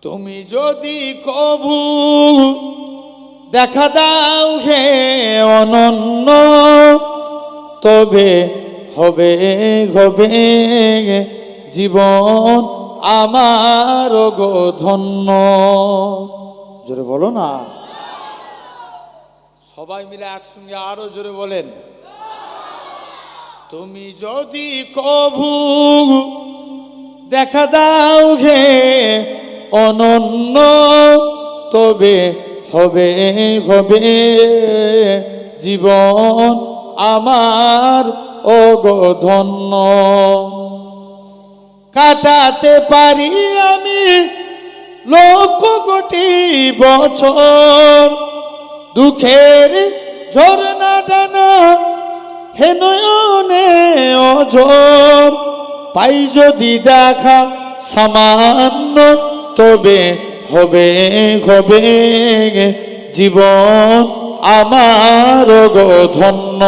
তুমি যদি কভু দেখা দাও হে অনন্য, তবে হবে হবে জীবন আমার গো ধন্য। জোরে বলো না, সবাই মিলে একসঙ্গে আরো জোরে বলেন। তুমি যদি কভু দেখা দাও হে অনন্য, তবে হবে হবে জীবন আমার ও গো ধন্য। কাটাতে পারি আমি লক্ষ কোটি বছর, দুঃখের ঝরনা টানা হে নয়নে অঝোর। পাই যদি দেখা সামান্য, তবে হবে হবে জীবন আমার গো ধন্য।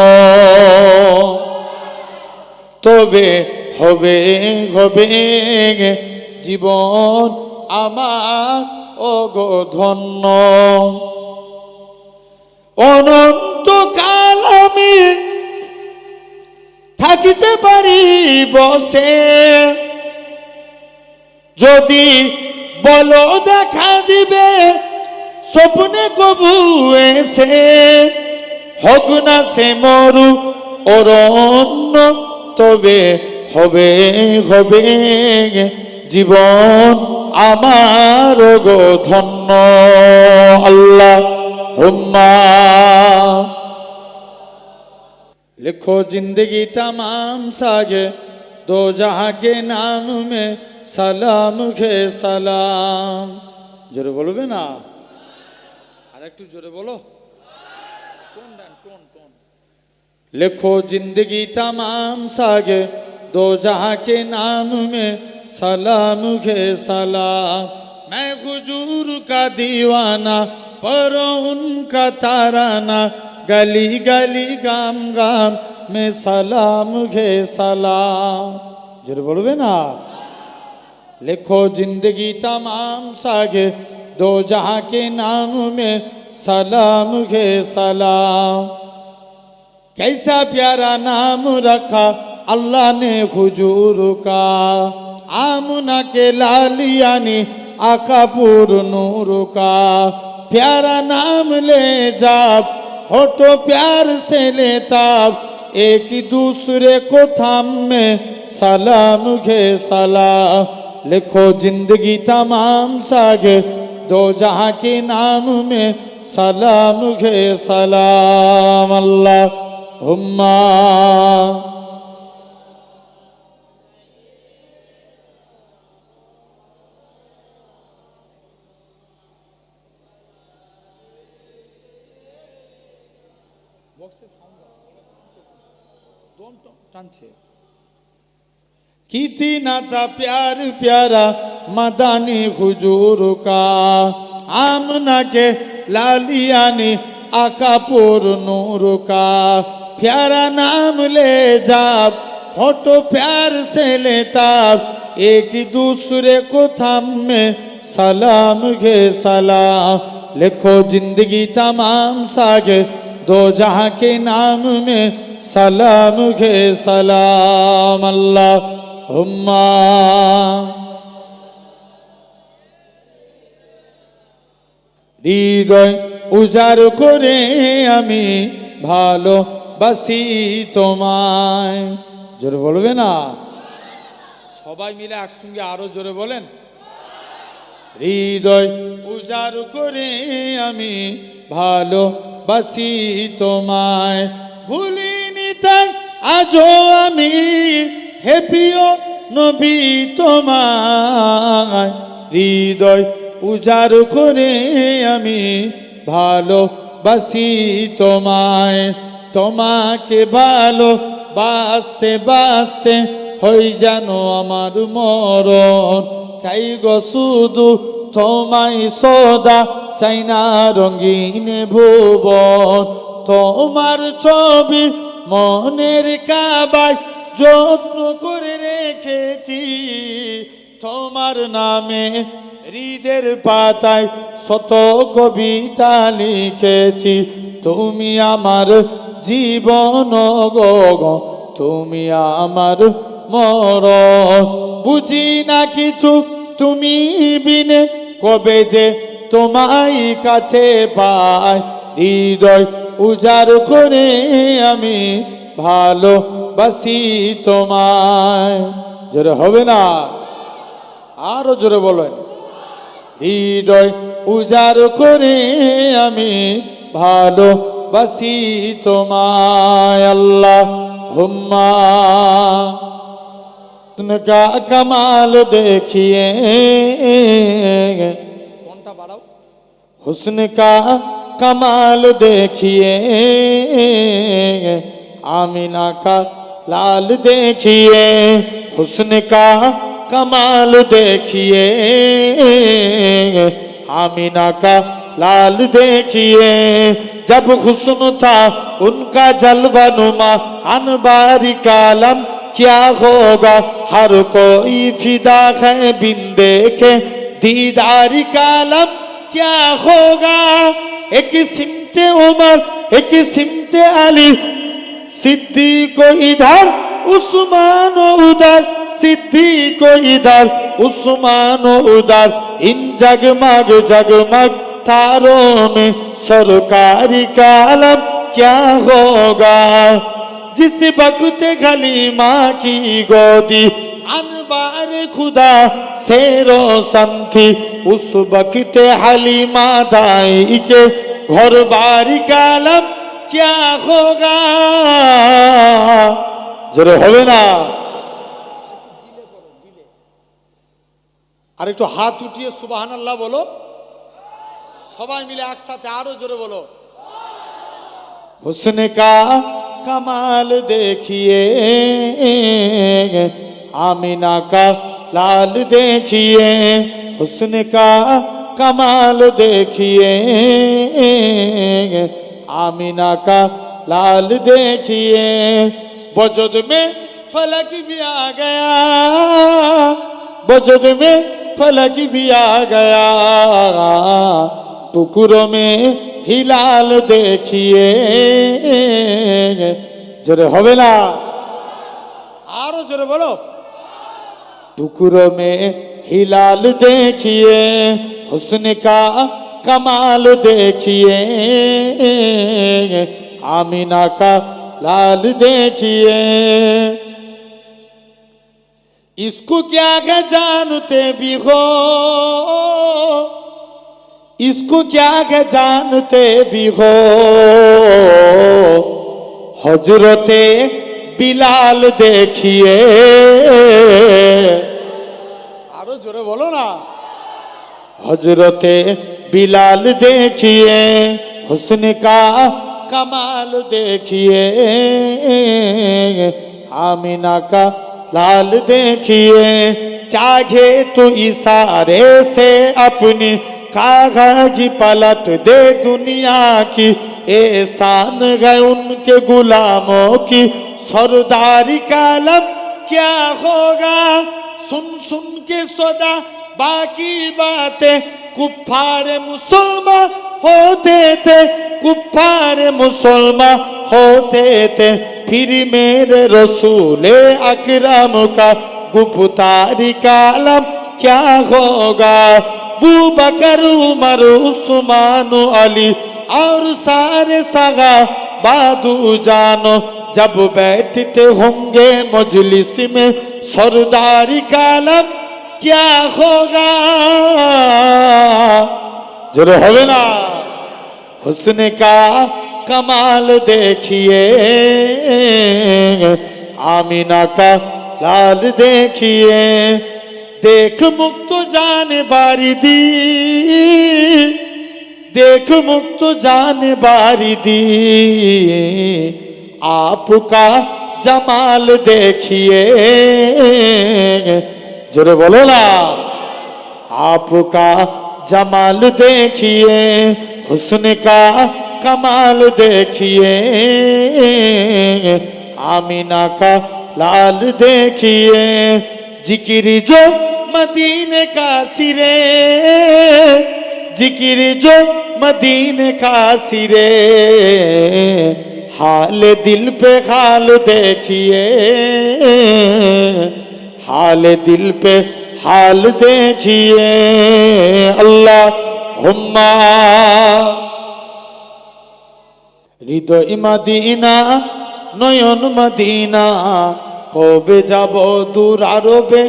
তবে হবে হবে জীবন আমার ও গো ধন্য। অনন্তকাল আমি থাকিতে পারি বসে, যদি বলো দেখা দিবে স্বপ্নে কবু এসে। হোক না সে মরু অরণ্য, তবে হবে হবে জীবন আমার গো ধন্য। আল্লাহ হুম্মা। लिखो जिंदगी तमाम सागे दो जहां के नाम में सलाम खे सलाम। जोरे बोलबे ना, আর একটু জোরে বলো। लिखो जिंदगी तमाम सागे दो जहां के नाम में सलाम खे सलाम। मैं हुजूर का दीवाना पर उनका ताराना, गली गली गाम गाम में सलाम खे सलाम। जोरे बोलबे ना। लिखो जिंदगी तमाम सागे दो जहां के नाम में सलाम खे सलाम। कैसा प्यारा नाम रखा अल्लाह ने हुजूर का, आमना के लालियानी आका पुर नूर का। प्यारा नाम ले जाब होठो प्यार से लेताब, एक दूसरे को थाम में सलाम खे सलाम। लिखो जिंदगी तमाम सागे दो जहां के नाम में सलाम खे सलाम। अल्लाह हुम्मा। कितना था प्यार प्यारा मदानी हुजूर का, आमना के लालियानी आका पुर नूर का। प्यारा नाम ले जाब होठो प्यार से लेताब, एक दूसरे को थाम में सलाम खे सलाम। लिखो जिंदगी तमाम सागे दो जहां के नाम में सलाम खे सलाम। अल्लाह हुम्मा। হৃদয় উজাড় করে আমি ভালোবাসি তোমায়। জোরে বলবে না, সবাই মিলে একসঙ্গে আরো জোরে বলেন। হৃদয় উজাড় করে আমি ভালোবাসি তোমায়, ভুলিনি তাই আজও আমি হে প্রিয় নবী তোমায়। হৃদয় উজাড় করে আমি ভালোবাসি তোমায়, তোমাকে ভালোবাসতে বাসতে হই যেন আমার মরণ। চাই গো শুধু তোমায় সদা, চাই না রঙিন ভুবন। তোমার ছবি মনের কাবায় যত্ন করে রেখেছি, তোমার নামে হৃদের পাতায় শত কবিতা লিখেছি, তুমি আমার জীবন গো, তুমি আমার মরণ। বুঝি না কিছু তুমি বিনে, কবে যে তোমায় কাছে পাই, হৃদয় উজাড় করে আমি ভালোবাসি তোমায়। জোরে হবে না? আরো জোরে বলেন। হৃদয় উজাড় করে আমি ভালোবাসি তোমায়। আল্লাহ হুম্মা का कमाल देखिए, कौनटा बाड़ाओ, हुस्न का कमाल देखिए, आमीना का लाल देखिए, हुस्न का कमाल देखिए, आमीना का लाल देखिए। जब हुस्न था उनका जलवा नुमा, अनबारी कालम क्या होगा, हर कोई फिदा है बिन देखे दीदारी कालम क्या होगा। एक सिमते उमर एक सिमते अली, सिद्दीक इधर उस्मान उधर, सिद्दीक इधर उस्मान उधर, इन जगमग जगमग तारों में सरकारी कालम क्या होगा। जिस वक्त खलीमा की गोदी अनबार खुदा से रोशन थी, उस वक्त हलीमा दाई के घर बारी कालम क्या होगा। জোরে হবে না? আর একটু হাত উঠিয়ে সুবহানাল্লাহ বলো সবাই মিলে একসাথে, আরো জোরে বলো। हुस्न का कमाल देखिए, आमीना का लाल देखिए, हुस्न का कमाल देखिए, आमीना का लाल देखिए। वजूद में फलक भी आ गया, वजूद में फलक भी आ गया, टुकड़ों में हिलाल देखिए। जोरे होवे ना? आरो जोरे बोलो। टुकड़ों में हिलाल देखिए, हुस्न का कमाल देखिए, आमीना का लाल देखिए। इसको क्या है जानते भी हो, इसको क्या है जानते भी हो, हजरते बिलाल देखिए। आरो जोरे बोलो ना। हजरते बिलाल देखिए, हुस्न का कमाल देखिए, आमीना का लाल देखिए। चाहे तो इशारे से अपनी कागज पलट दे दुनिया की, एहसान है उनके गुलामों की सरदारी कालम क्या होगा। सुन सुन के सदा बाकी बातें कुफ्फार मुसलमान होते थे, कुफ्फार मुसलमान होते थे, फिर मेरे रसूले अकरम का गुफ्तारी कालम क्या होगा। अबू बकर उमर उस्मान अली और सारे सगा बादू जानो, जब बैठते होंगे मजलिस में सरदारी कालम क्या होगा। जरूर होवे ना। हुस्न का कमाल देखिए, आमीना का लाल देखिए। देख मुक्त जान बारी दी, देख मुक्त जान बारी दी, आपका जमाल देखिए। जोरे बोलो ना। आपका जमाल देखिए, हुस्न का कमाल देखिए, आमीना का लाल देखिए। जिक्र जो मदीने का सिरे, जिक्र जो मदीने का सिरे, हाल दिल पे हाल देखिए, हाल दिल पे हाल देखिए। अल्लाहुम्मा হৃদয় মদিনা নয়ন মদিনা, কবে যাব দূর আরবে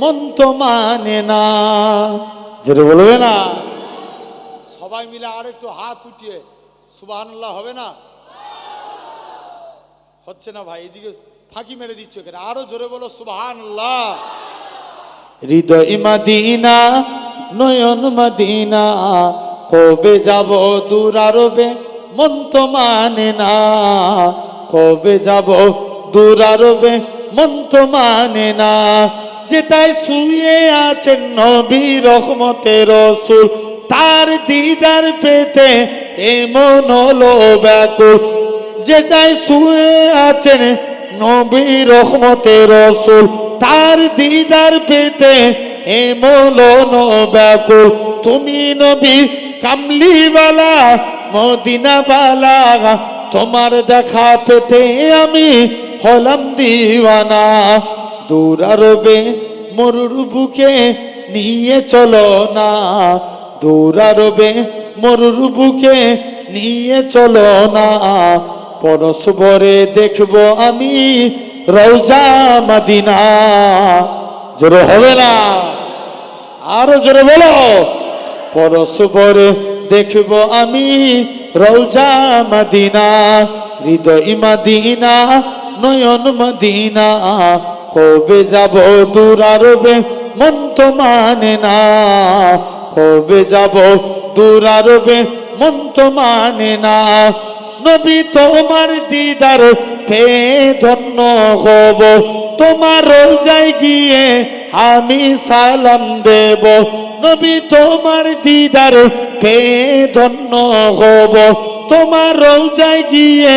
মন তো মানে না। যেটা বলবে না সবাই মিলে আর একটু হাত উঠিয়ে সুবহানাল্লাহ হবে না? হচ্ছে না ভাই, এদিকে ফাঁকি মেরে দিচ্ছ কেন? আরো জোরে বলো সুবহানাল্লাহ। হৃদয় মদিনা নয়ন মদিনা, কবে যাব দূর আরবে মন তো মানে না, কবে যাব দূর আরবে মন তো মানে না। যেটাই শুয়ে আছেন নবী রহমতের রাসূল, তার দিদার পেতে এমন হলো ব্যাকুল। যেটাই শুয়ে আছেন নবী রহমতের রাসূল, তার দিদার পেতে এমন হলো ব্যাকুল। তুমি নবী কামলিওয়ালা মদিনাওয়ালা, তোমার দেখা পেতে আমি হলাম দিওয়ানা। দূর আরবে মরুর বুকে নিয়ে চলো না, দূর আরবে মরুর বুকে নিয়ে চলো না। পরস্পরে দেখবো আমি রওজা মদিনা। জোরে হবে না? আরো জোরে বলো। পরস্পরে দেখব আমি রওজা মদিনা, হৃদয় মদিনা নয়ন মদিনা, কবে যাব দূর আরবে মন তো মানে না, কবে যাব দূর আরবে মন তো মানে না। নবী তোমার দিদার পেয়ে ধন্য হব, তোমার রওজায় গিয়ে আমি সালাম দেব। নবী তোমার দিদার পেয়ে ধন্য হব, তোমার রওজায় গিয়ে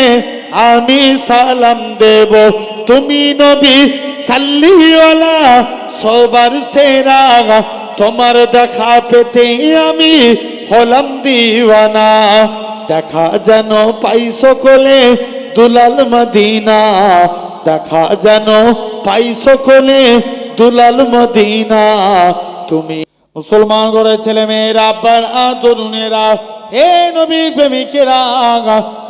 আমি সালাম দেব। তুমি নবী সাল্লিওয়ালা সবার সেরা, তোমার দেখা পেতে আমি হলাম দিওয়ানা। দেখা যেন পাই সকলে দুলাল মদিনা, দেখা যেন পাই সকলে দুলাল মদিনা। তুমি মুসলমান ঘরের ছেলে মেয়েরা, আব্বার তরুণেরা, হে নবী প্রেমিকেরা,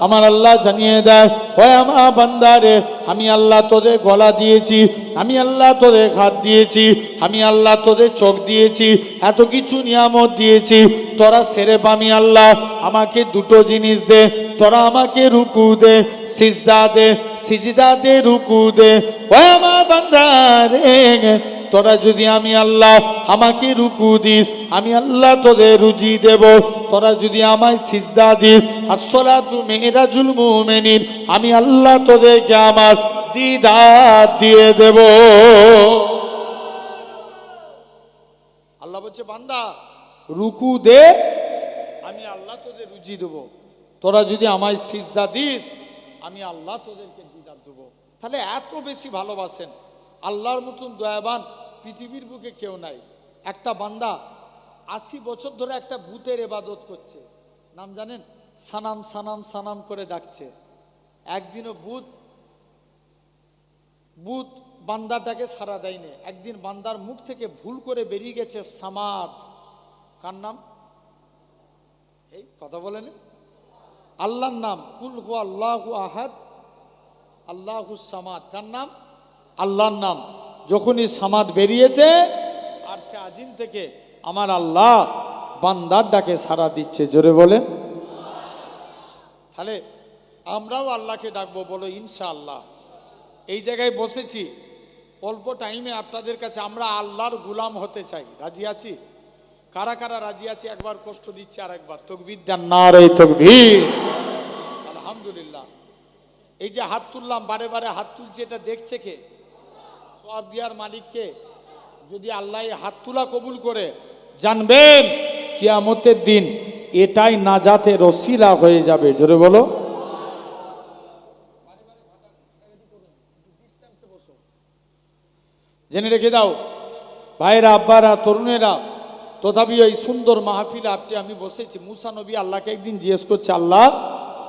আমার আল্লাহ জানিয়ে দেয়, হয় আমার বান্দারে, আমি আল্লাহ তোদের গলা দিয়েছি, আমি আল্লাহ তোদের হাত দিয়েছি, আমি আল্লাহ তোদের চোখ দিয়েছি, এত কিছু নিয়ামত দিয়েছি, তোরা সেরে আমি আল্লাহ আমাকে দুটো জিনিস দে, তোরা আমাকে রুকু দে, সিজদা দে, সিজদা দে, রুকু দে। হয় আমার বান্দারে, তোরা যদি আমি আল্লাহ আমাকে রুকু দিস, আমি আল্লাহ তোদের রুজি দেব। তোরা যদি আমায় সিজদা দিস, আসসালাতু মিরাজুল মুমিনিন, আমি আল্লাহ তোদেরকে আমার দিদার দিয়ে দেব। আল্লাহ বলছে বান্দা রুকু দে, আমি আল্লাহ তোদের রুজি দেব। তোরা যদি আমায় সিজদা দিস, আমি আল্লাহ তোদেরকে দিদার দেব। তাহলে এত বেশি ভালোবাসেন আল্লাহর মতন দয়াবান পৃথিবীর বুকে কেউ নাই। একটা বান্দা 80 বছর ধরে একটা ভূতের ইবাদত করছে, নাম জানেন? সানাম সানাম সানাম করে ডাকছে। একদিনও ভূত বান্দাটাকে সাড়া দেয়নি। একদিন বান্দার মুখ থেকে ভুল করে বেরিয়ে গেছে সামাদ। কার নাম? এই কথা বলেন, আল্লাহর নাম। কুল হু আল্লাহু আহাদ আল্লাহুস সামাদ। কার নাম? আল্লাহর নাম। যখনই সামাদ বেরিয়েছে, আর সে আজিম থেকে আমার আল্লাহ বান্দার ডাকে সাড়া দিচ্ছে। জোরে বলেন। তাহলে আমরাও আল্লাহকে ডাকবো, বলো ইনশাআল্লাহ। এই জায়গায় বসেছি অল্প টাইমে আপনাদের কাছে আমরা আল্লাহর গোলাম হতে চাই। রাজি আছি? কারা কারা রাজি আছে? একবার কষ্ট দিচ্ছে, আর একবার তাকবীর দেন, নারে তাকবীর। আলহামদুলিল্লাহ। এই যে হাত তুললাম, বারে বারে হাত তুলছি, এটা দেখছে কে? সওয়াব দেওয়ার মালিককে। যদি আল্লাহ হাত তোলা কবুল করে, জানবেন কিয়ামতের দিন এটাই নাজাতের ওসিলা হয়ে যাবে। জোরে বলো। জেনে রেখে দাও, ভাইরা, আব্বারা, তরুণেরা, তথাপি এই সুন্দর মাহফিল আপনি আমি বসেছি। মুসা নবী আল্লাহকে একদিন জিজ্ঞেস করছে, আল্লাহ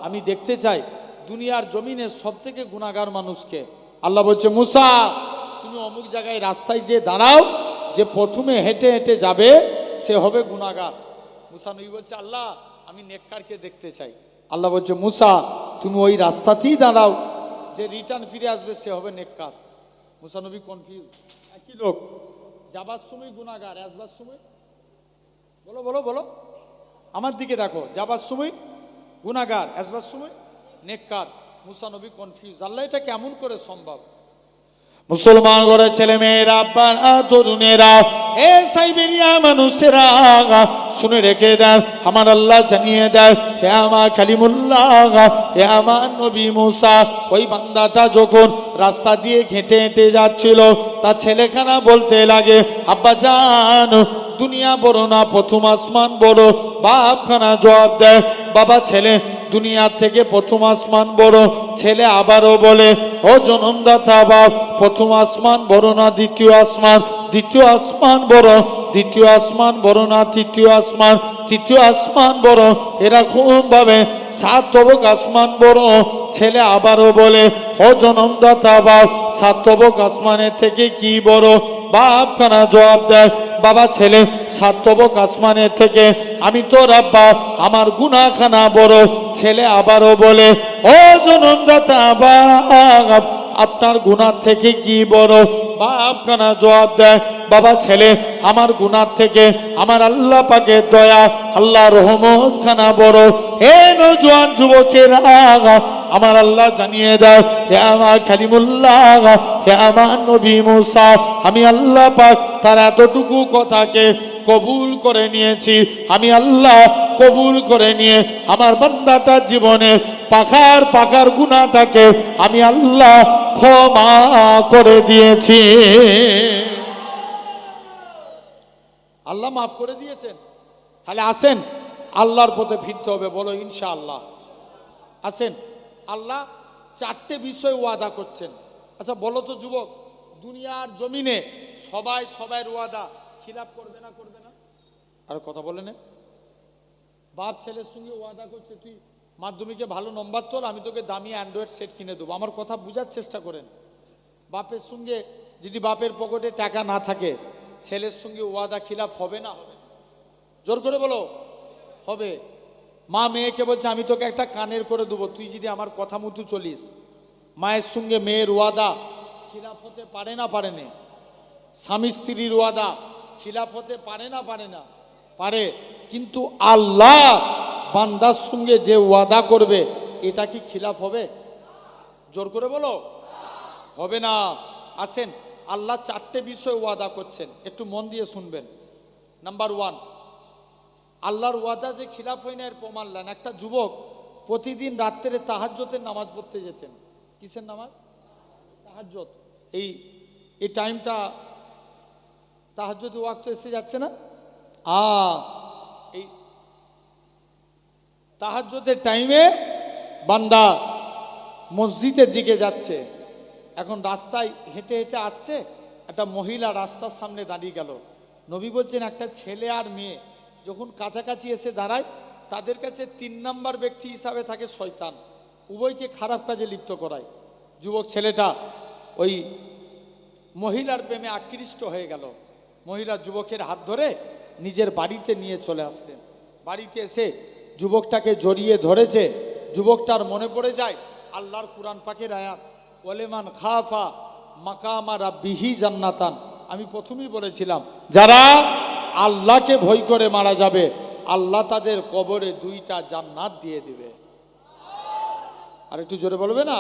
আমি দেখতে চাই দুনিয়ার জমিনে সব থেকে গুনাহগার মানুষকে। আল্লাহ বলছে, মুসা তুমি অমুক জায়গায় রাস্তায় যে দাঁড়াও, যে প্রথমে হেঁটে হেঁটে যাবে সে হবে গুনাহগার। মুসা নবী বলছে, আল্লাহ আমি নেককারকে দেখতে চাই। আল্লাহ বলছে, মুসা তুমি ওই রাস্তাতেই দাঁড়াও, যে রিটার্ন ফিরে আসবে সে হবে নেককার। মুসা নবী কনফিউজ, একই লোক, যাবার সময় গুনাহগার, আসবার সময় বলো বলো বলো, আমার দিকে দেখো, যাবার সময় গুনাহগার, আসবার সময় নেককার। মুসা নবী কনফিউজ, আল্লাহ এটা কেমন করে সম্ভব? মুসলমান ঘরের ছেলে মেয়েরা, আব্বারা, তরুণেরা, এ সাইবেরিয়া মানুষেরা শুনে রেখে দেন, আমার আল্লাহ জানিয়ে দেয়, হে আমার কালিমুল্লাহ, হে আমার নবী মুসা, ওই বান্দাটা যখন রাস্তা দিয়ে হেঁটে হেঁটে যাচ্ছিল, তার ছেলেখানা বলতে লাগে, আব্বা জান দুনিয়া বড় না প্রথম আসমান বড়। বাপখানা জবাব দেয়, বাবা ছেলে দুনিয়ার থেকে প্রথম আসমান বড়। ছেলে আবারও বলে, ও জনমদাতা বাপ, প্রথম আসমান বড় না দ্বিতীয় আসমান? দ্বিতীয় আসমান বড়। দ্বিতীয় আসমান বড় না তৃতীয় আসমান? তৃতীয় আসমান বড়। এরকম ভাবে 7 তবক আসমান বড়। ছেলে আবারও বলে, ও জনমদাতা বাপ, 7 তবক আসমানের থেকে কি বড়? বাপখানা জবাব দেয়, বাবা ছেলে 7 তবক আসমানের থেকে আমি তোর আব্বা, আমার গুনাহখানা বড়। ছেলে আবারও বলে, ও জনমদাতা বাপ, আপনার গুনার থেকে কি বড়? বাপখানা জবাব দেয়, বাবা ছেলে আমার গুনার থেকে আমার আল্লাহ পাকের দয়া, আল্লাহ রহমত খানা বড়। হে নওজোয়ান যুবকেরা, আমার আল্লাহ জানিয়ে দেয়, হে আমার কালিমুল্লাহ, হে আমার নবী মুসা, আমি আল্লাহ পাক তার এতটুকু কথাকে কবুল করে নিয়েছি। আমি আল্লাহ কবুল করে নিয়ে আমার বান্দাটার জীবনে পাখার পাখার গুনাহটাকে আমি আল্লাহ ক্ষমা করে দিয়েছি। আল্লাহ মাফ করে দিয়েছেন। তাহলে আসেন আল্লাহর পথে ফিরতে হবে, বলো ইনশাআল্লাহ। আসেন, আল্লাহ 4টে বিষয় ওয়াদা করছেন। আচ্ছা বলো তো যুবক, দুনিয়ার জমিনে সবাই সবার ওয়াদা খিলাফ করবে না করবে না? আর কথা বলে না, বাপ ছেলের সঙ্গে ওয়াদা করছে, তুই মাধ্যমিকে ভালো নম্বর তোল, আমি তোকে দামি অ্যান্ড্রয়েড সেট কিনে দেবো। আমার কথা বোঝার চেষ্টা করেন। বাপের সঙ্গে যদি বাপের পকেটে টাকা না থাকে, ছেলের সঙ্গে ওয়াদা খিলাফ হবে না হবে? জোর করে বলো, হবে। মা মেয়েকে বলছে, আমি তোকে একটা কানের করে দেবো, তুই যদি আমার কথা মতো চলিস। মায়ের সঙ্গে মেয়ের ওয়াদা খিলাফ হতে পারে না পারে না? স্বামী স্ত্রীর ওয়াদা খিলাফ হতে পারে না পারে না? পারে। কিন্তু আল্লাহ বান্দার সঙ্গে যে ওয়াদা করবে, এটা কি খিলাফ হবে? জোর করে বলো, হবে না। আসেন, আল্লাহ 4টে বিষয় ওয়াদা করছেন, একটু মন দিয়ে শুনবেন। নাম্বার 1, আল্লাহর ওয়াদা যে খিলাফ হয় না এর প্রমাণ নেন। একটা যুবক প্রতিদিন রাত্রে তাহাজ্জুদের নামাজ পড়তে যেতেন। কিসের নামাজ? তাহাজ্জুদ। এই টাইমটা তাহাজ্জুদ ওয়াক্ত এসে যাচ্ছে না? এই তাহাজ্জুদের টাইমে বান্দা মসজিদের দিকে যাচ্ছে। এখন রাস্তায় হেঁটে হেঁটে আসছে, একটা মহিলা রাস্তার সামনে দাঁড়িয়ে গেল। নবী বলছেন, একটা ছেলে আর মেয়ে যখন কাছাকাছি এসে দাঁড়ায়, তাদের কাছে 3 নম্বর ব্যক্তি হিসাবে থাকে শয়তান। উভয়কে খারাপ কাজে লিপ্ত করায়। যুবক ছেলেটা ওই মহিলার প্রেমে আকৃষ্ট হয়ে গেল। মহিলা যুবকের হাত ধরে নিজের বাড়িতে নিয়ে চলে আসলেন। বাড়িতে এসে যুবকটাকে জড়িয়ে ধরেছে। যুবকটার মনে পড়ে যায় আল্লাহর কুরআন পাকের আয়াত, ওয়ালিমান খাফা মাকামা রাব্বিহি জান্নাতান। আমি প্রথমেই বলেছিলাম, যারা আল্লাহকে ভয় করে মারা যাবে, আল্লাহ তাদের কবরে 2টা জান্নাত দিয়ে দিবে। আর একটু জোরে বলবে না?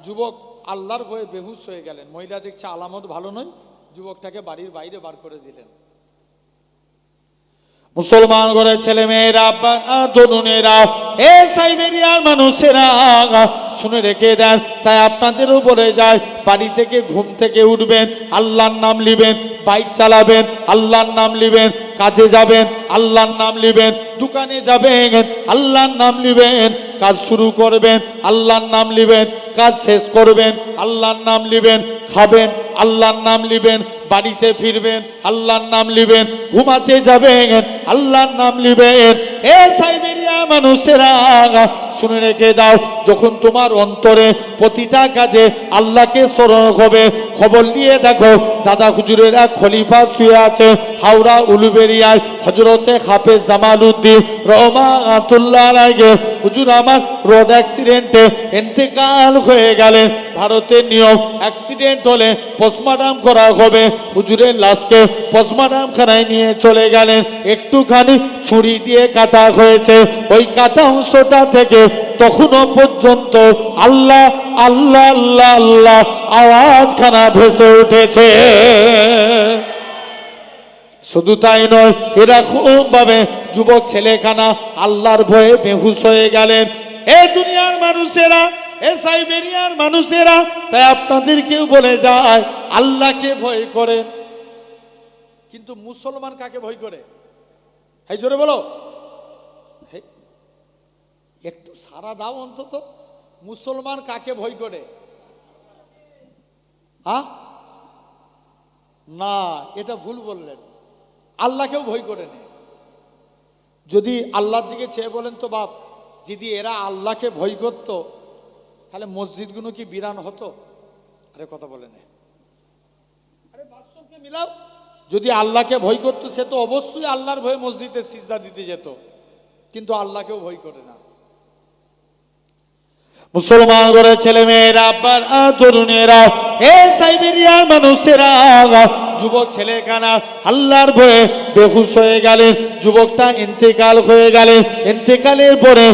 যুবক আল্লাহর ভয়ে বেহুশ হয়ে গেলেন। মহিলা দেখছে আলামত ভালো নয়, যুবকটাকে বাড়ির বাইরে বার করে দিলেন। মুসলমান ঘরের ছেলে মেয়েরা, তরুণেরা, এ সাইবেরিয়ার মানুষেরা শুনে রেখে দেন। তাই আপনাদেরও বলে যায়, বাড়ি থেকে ঘুম থেকে উঠবেন, আল্লাহর নাম লিবেন। বাইক চালাবেন, আল্লাহর নাম লিবেন। কাজে যাবেন, আল্লাহর নাম লিবেন। দোকানে যাবেন, আল্লাহর নাম লিবেন। কাজ শুরু করবেন, আল্লাহর নাম লিবেন। কাজ শেষ করবেন, আল্লাহর নাম লিবেন। খাবেন, আল্লাহর নাম লিবেন। বাড়িতে ফিরবেন আল্লাহর নাম নিবেন, ঘুমাতে যাবেন আল্লাহর নাম নিবেন। এ সাইবেরিয়া মানুষেরা শুনে রেখে দাও, যখন তোমার অন্তরে প্রতিটা কাজে আল্লাহকে স্মরণ হবে, খবর নিয়ে দেখো দাদা হুজুরের এক খলিফা শুয়ে আছে হাওড়া উলুবেরিয়ায়, হযরতে হাফেজ জামালউদ্দিন রহমাতুল্লাহ আলাইহি। হুজুর আমার রোড অ্যাক্সিডেন্টে ইন্তেকাল হয়ে গেলেন। ভারতের নিয়ম, অ্যাক্সিডেন্ট হলে পোস্টমর্টম করা হবে। হুজুরের লাশকে পোস্টমর্টম খানায় নিয়ে চলে গেলেন, একটুখানি ছুরি দিয়ে কাটা হয়েছে। ওই কাটা অংশটা থেকে তখনও পর্যন্ত আল্লাহ আল্লাহ আল্লাহ আল্লাহ আওয়াজখানা ভেসে উঠেছে। শুধু তাই নয়, এরকম ভাবে যুবক ছেলেখানা আল্লাহর ভয়ে বেহুশ হয়ে গেলেন। এ দুনিয়ার মানুষেরা, এ সাইবেরিয়ার মানুষেরা, তাই আপনাদেরকেও বলে যায় আল্লাহকে ভয় করে। কিন্তু মুসলমান কাকে ভয় করে? এই জোরে বলো, একটু সারা দাও অন্তত। মুসলমান কাকে ভয় করে? না, এটা ভুল বললেন। আল্লাহকেও ভয় করে নেই। যদি আল্লাহর দিকে চেয়ে বলেন তো বাপ, যদি এরা আল্লাহকে ভয় করত তাহলে মসজিদগুলো কি বিরান হতো? আরে কথা বলে নে, আরে বাস্তবকে মিলাও। যদি আল্লাহকে ভয় করতো সে তো অবশ্যই আল্লাহর ভয়ে মসজিদে সিজদা দিতে যেত, কিন্তু আল্লাহকেও ভয় করে না। মুসলমান করে ছেলে মেয়েরা, আব্বার তরুণেরা, এ সাইবেরিয়ার মানুষেরা, যুবক ছেলেখানা আল্লাহর ভয়ে বেহুশ হয়ে গেলেন। যুবকটা ইন্তেকাল হয়ে গেলেন। ইন্তেকালের পরে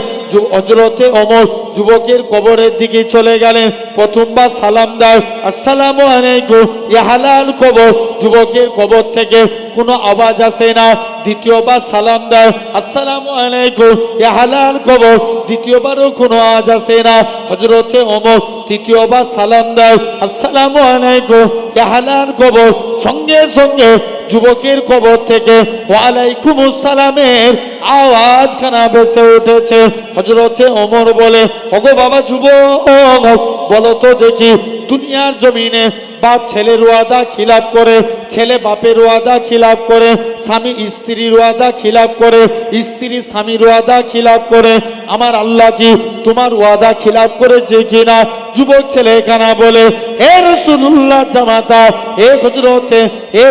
হযরতে ওমর যুবকের কবরের দিকে চলে গেলেন। প্রথমবার সালাম দেয়, আসসালামু আলাইকুম, ইয়া হালাল কবর। যুবকের কবর থেকে কোনো আওয়াজ আসে না। দ্বিতীয়বার সালাম দেয়, আসসালামু আলাইকুম, ইয়া হালাল কবর। দ্বিতীয়বারও কোনো আওয়াজ আসে না। হযরতে ওমর তৃতীয়বার সালাম দেয়, আসসালামু আলাইকুম, ইয়া হালাল কবর। সঙ্গে সঙ্গে যুবকের কবর থেকে ওয়ালাইকুম আসসালামের আওয়াজখানা ভেসে উঠেছে। হযরতে ওমর বলে, ওগো বাবা যুবক, বলো তো দেখি, দুনিয়ার জমিনে বাপ ছেলের ওয়াদা খিলাফ করে, ছেলে বাপের ওয়াদা খিলাফ করে, স্বামী স্ত্রীর ওয়াদা খিলাফ করে, স্ত্রী স্বামীর ওয়াদা খিলাফ করে, আমার আল্লাহ কি তোমার ওয়াদা খিলাফ করেছে কিনা? যুবক ছেলে এখানে বলে, হে রাসূলুল্লাহ জামাতা, হে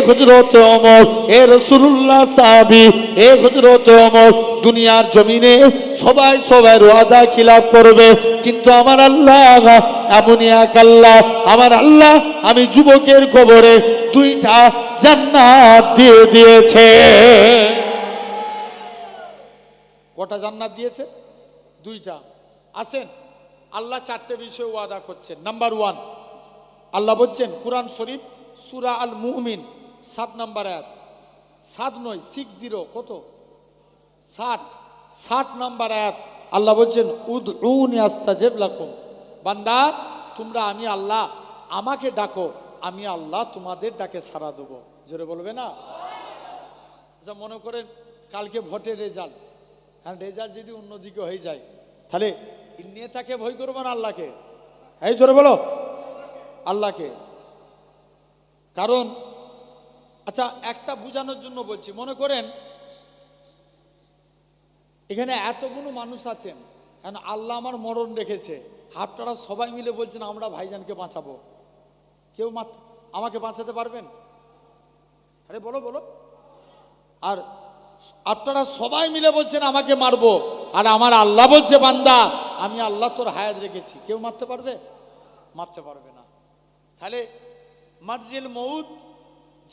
হযরতে ওমর, হে রাসূলুল্লাহ সাহাবী, হে হযরতে ওমর, দুনিয়ার জমিনে সবাই সবার ওয়াদা খিলাফ করবে, কিন্তু আমার আল্লাহ এমনই এক আল্লাহ, আমার আল্লাহ আমি যুবকের কবরে 2টা জান্নাত দিয়ে দিয়েছে। কটা জান্নাত দিয়েছে? 2টা। আসেন, আল্লাহ 4টে বিষয় ওয়াদা করছেন। নাম্বার 1, আল্লাহ বলছেন কুরআন শরীফ সূরা আল মুমিন 7 নম্বর আয়াত, 7 নয় 60, কত 60 নম্বর আয়াত, আল্লাহ বলছেন উদউনি আস্তাজিব লাকুম। বান্দা তোমরা আমি আল্লাহ, আমাকে ডাকো, আমি আল্লাহ তোমাদের ডাকে সাড়া দেবো। জোরে বলবে না? আচ্ছা মনে করেন কালকে ভোটের রেজাল্ট, হ্যাঁ রেজাল্ট যদি অন্যদিকে হয়ে যায় তাহলে নেতাকে ভয় করবো না আল্লাহকে? এই জোরে বলো, আল্লাহকে। কারণ আচ্ছা একটা বোঝানোর জন্য বলছি, মনে করেন এখানে এতগুলো মানুষ আছেন, কারণ আল্লাহ আমার মরণ রেখেছে, আপনারা সবাই মিলে বলছেন আমরা ভাইজানকে বাঁচাবো, কেউ আমাকে বাঁচাতে পারবেন? আরে বলো বলো। আর আপনারা সবাই মিলে বলছেন আমাকে মারবো, আর আমার আল্লাহ বলছে বান্দা আমি আল্লাহ তোর হায়াত রেখেছি, কেউ মারতে পারবে? মারতে পারবে না। তাহলে মারজিল মউত,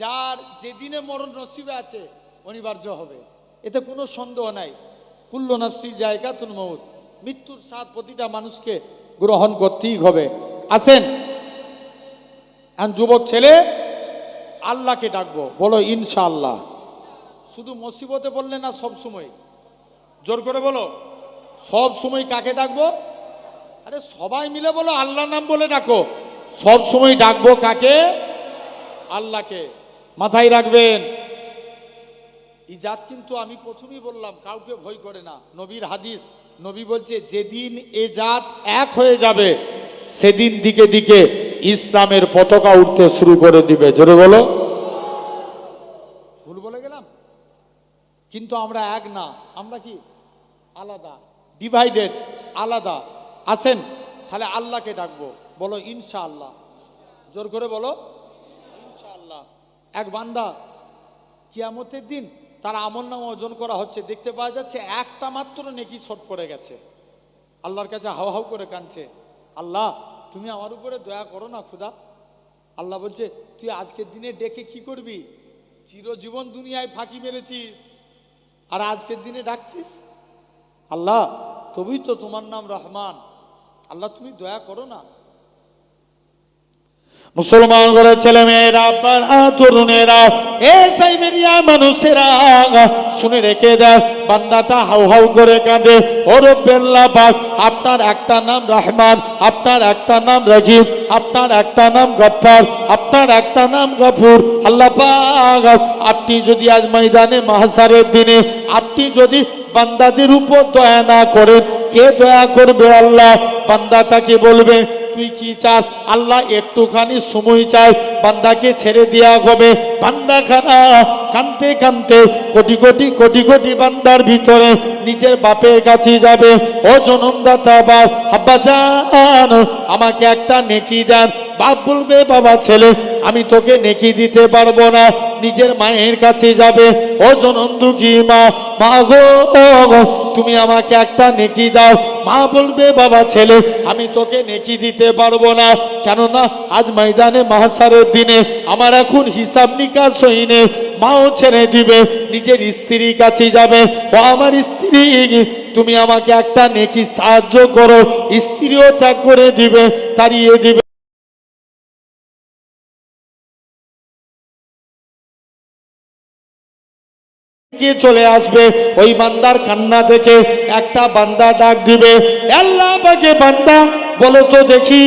যার যেদিনে মরণ নসিবে আছে অনিবার্য হবে, এতে কোনো সন্দেহ নাই। কুল্লু নাফসি জায়গাতুল মউত, মৃত্যুর স্বাদ প্রতিটা মানুষকে গ্রহণ করতেই হবে। আসেন যুবক ছেলে আল্লাহকে ডাকবো, বলো ইনশাআল্লাহ। শুধু মুসিবতে বললে না, সব সময়, জোর করে বলো সব সময় কাকে ডাকবো? আরে সবাই মিলে বলো আল্লাহর নাম বলে ডাকো। সব সময় ডাকবো কাকে? আল্লাহকে। মাথায় রাখবেন, এই জাত কিন্তু আমি প্রথমেই বললাম কাউকে ভয় করে না। নবীর হাদিস, নবী বলছে যেদিন এ জাত এক হয়ে যাবে সেদিন দিকে দিকে ইসলামের পতাকা উঠতে শুরু করে দিবে। জোরে বলো। কিন্তু আমরা এক না, আমরা কি আলাদা, ডিভাইডেড, আলাদা। আসেন তাহলে আল্লাহকে ডাকবো, বলো ইনশাআল্লাহ, জোর করে বলো ইনশাআল্লাহ। এক বান্দা কিয়ামতের দিন তার আমলনামা ওজন করা হচ্ছে, দেখতে পাওয়া যাচ্ছে একটা মাত্র নেকি শর্ট পড়ে গেছে। আল্লাহর কাছে হাউ হাউ করে কাঁদছে, আল্লাহ তুমি আমার উপরে দয়া করো না খুদা। আল্লাহ বলছে তুই আজকের দিনে ডেকে কি করবি? চিরজীবন দুনিয়ায় ফাঁকি মেরেছিস আর আজকের দিনে ডাকছিস। আল্লাহ তবেই তো তোমার নাম রহমান, আল্লাহ তুমি দয়া করো না। মুসলমান ঘরে ছেলে মেয়েরা, তরুণেরা, এ সাইবেরিয়া মানুষেরা শুনে রেখে দেয়, বান্দাটা হাউ হাউ করে কাঁদে, ও রব্বুল্লাহ পাক, আপনার একটা নাম রহমান, আপনার একটা নাম রহিম, আপনার একটা নাম গফফার, আপনার একটা নাম গফুর। আল্লাহ পাক আপনি যদি আজ ময়দানে মাহশারের দিনে আপনি যদি বান্দাদের উপর দয়া না করেন, কে দয়া করবে? আল্লাহ বান্দাটাকে বলবে তুই কি চাস? আল্লাহ একটুখানি সময় চাই, বান্দাকে ছেড়ে দেওয়া হবে। বান্দাখানা কানতে কানতে কোটি কোটি কোটি কোটি বান্দার ভিতরে নিজের বাপের কাছে যাবে, ও জনমদাতা বাপ, আব্বা জান আমাকে একটা নেকি দেন। বাপ বলবে বাবা ছেলে আমি তোকে নেকি দিতে পারবো না। নিজের মায়ের কাছে যাবে, ও জনম দুঃখী মা, মা গো তুমি আমাকে একটা নেকি দাও। মা বলবে বাবা ছেলে আমি তোকে নেকি দিতে পারবো না, কেননা আজ ময়দানে মাহশারের দিনে আমার এখন হিসাব নিকাশ হয়নি। মাও ছেড়ে দিবে, নিজের স্ত্রীর কাছে যাবে, ও আমার স্ত্রী তুমি আমাকে একটা নেকি সাহায্য করো। স্ত্রীও ত্যাগ করে দিবে, তাড়িয়ে দিবে, চলে আসবে। ওই বান্দার কান্না দেখে একটা বান্দা ডাক দিবে, আল্লাহ পাকে বান্দা বলো তো দেখি